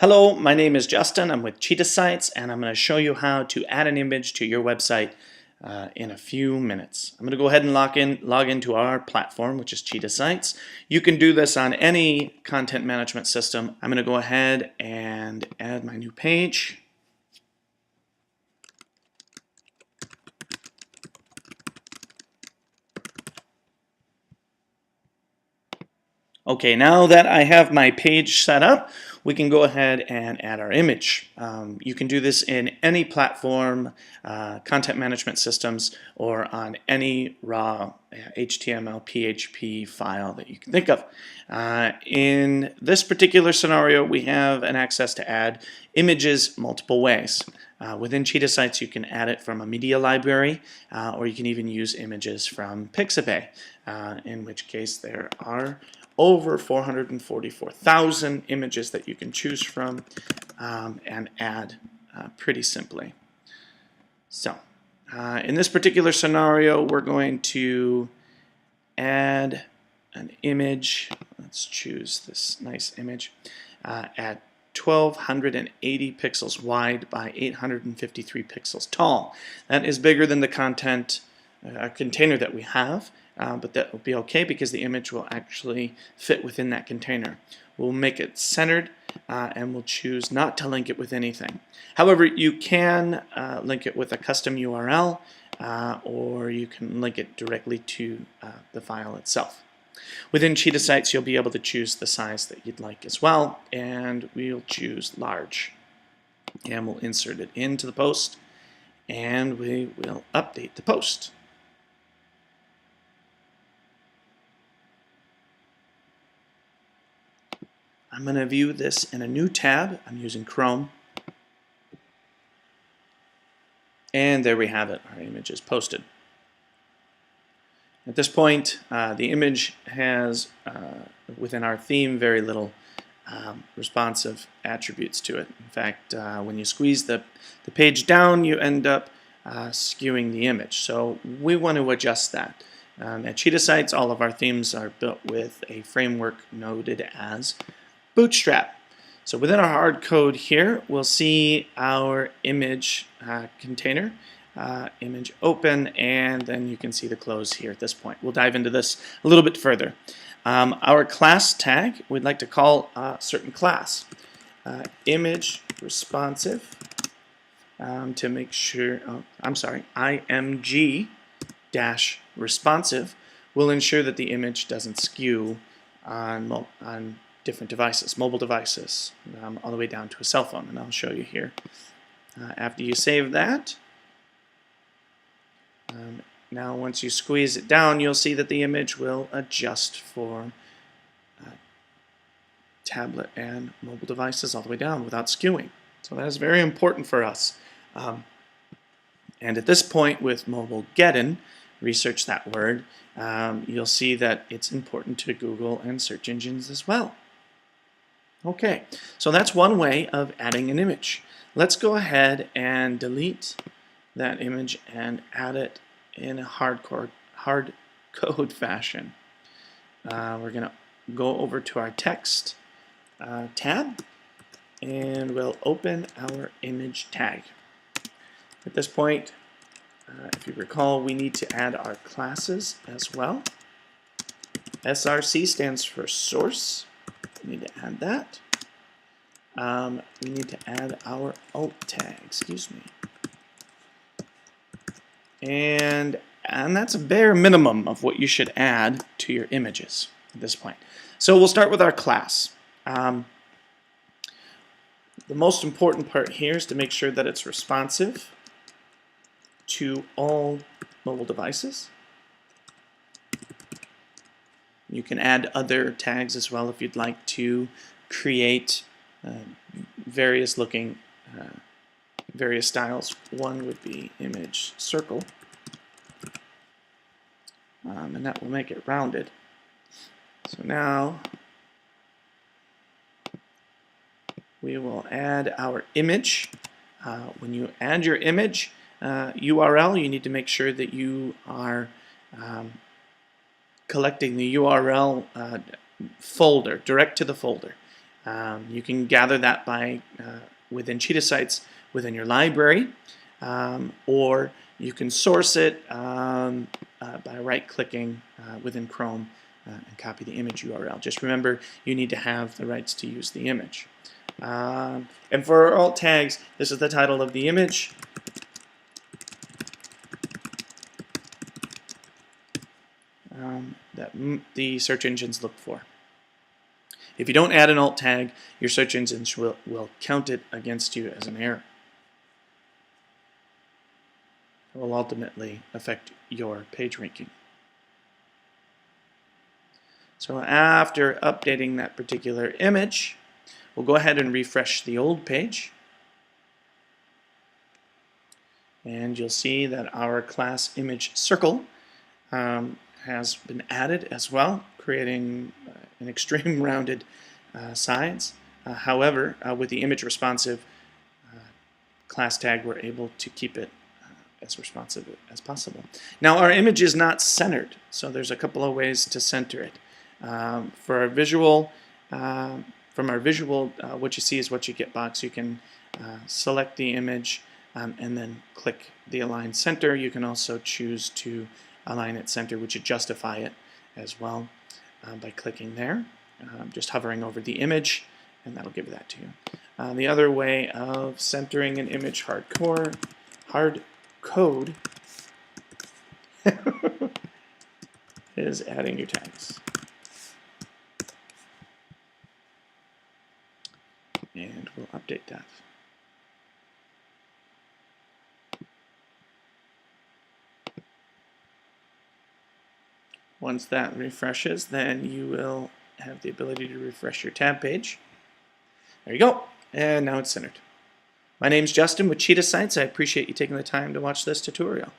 Hello, my name is Justin. I'm with Cheetah Sites, and I'm going to show you how to add an image to your website in a few minutes. I'm going to go ahead and log into our platform, which is Cheetah Sites. You can do this on any content management system. I'm going to go ahead and add my new page. Okay, now that I have my page set up, we can go ahead and add our image. You can do this in any platform, content management systems, or on any raw HTML, PHP file that you can think of. In this particular scenario, we have an access to add images multiple ways. Within Cheetah Sites, you can add it from a media library, or you can even use images from Pixabay, in which case there are over 444,000 images that you can choose from and add pretty simply. So in this particular scenario, we're going to add an image. Let's choose this nice image at 1280 pixels wide by 853 pixels tall. That is bigger than the content container that we have. But that will be okay because the image will actually fit within that container. We'll make it centered and we'll choose not to link it with anything. However, you can link it with a custom URL or you can link it directly to the file itself. Within Cheetah Sites, you'll be able to choose the size that you'd like as well, and we'll choose large. And we'll insert it into the post and we will update the post. I'm going to view this in a new tab. I'm using Chrome. And there we have it. Our image is posted. At this point, the image has, within our theme, very little responsive attributes to it. In fact, when you squeeze the page down, you end up skewing the image. So we want to adjust that. At Cheetah Sites, all of our themes are built with a framework noted as Bootstrap. So within our hard code here, we'll see our image container, image open, and then you can see the close here at this point. We'll dive into this a little bit further. Our class tag, we'd like to call a certain class, image responsive, to make sure, IMG dash responsive will ensure that the image doesn't skew on different devices, mobile devices, all the way down to a cell phone, and I'll show you here. After you save that, now once you squeeze it down, you'll see that the image will adjust for tablet and mobile devices all the way down without skewing. So that is very important for us. And at this point with mobile getting, research that word, you'll see that it's important to Google and search engines as well. Okay, so that's one way of adding an image. Let's go ahead and delete that image and add it in a hard code fashion. We're going to go over to our text tab and we'll open our image tag. At this point, if you recall, we need to add our classes as well. SRC stands for source. We need to add that. We need to add our alt tag, excuse me. And that's a bare minimum of what you should add to your images at this point. So we'll start with our class. The most important part here is to make sure that it's responsive to all mobile devices. You can add other tags as well if you'd like to create various styles. One would be image circle, and that will make it rounded. So now we will add our image. When you add your image URL, you need to make sure that you are collecting the URL folder, direct to the folder. You can gather that by within Cheetah Sites within your library, or you can source it by right-clicking within Chrome and copy the image URL. Just remember, you need to have the rights to use the image. And for our alt tags, this is the title of the image. That the search engines look for. If you don't add an alt tag, your search engines will count it against you as an error. It will ultimately affect your page ranking. So after updating that particular image, we'll go ahead and refresh the old page. And you'll see that our class image circle has been added as well, creating an extreme rounded sides. However, with the image responsive class tag, we're able to keep it as responsive as possible. Now, our image is not centered, so there's a couple of ways to center it. For our visual, from our visual, what you see is what you get box. You can select the image and then click the align center. You can also choose to align it center, which would justify it as well by clicking there. Just hovering over the image, and that'll give that to you. The other way of centering an image hard code is adding your tags. And we'll update that. Once that refreshes, then you will have the ability to refresh your tab page. There you go. And now it's centered. My name's Justin with Cheetah Sites. I appreciate you taking the time to watch this tutorial.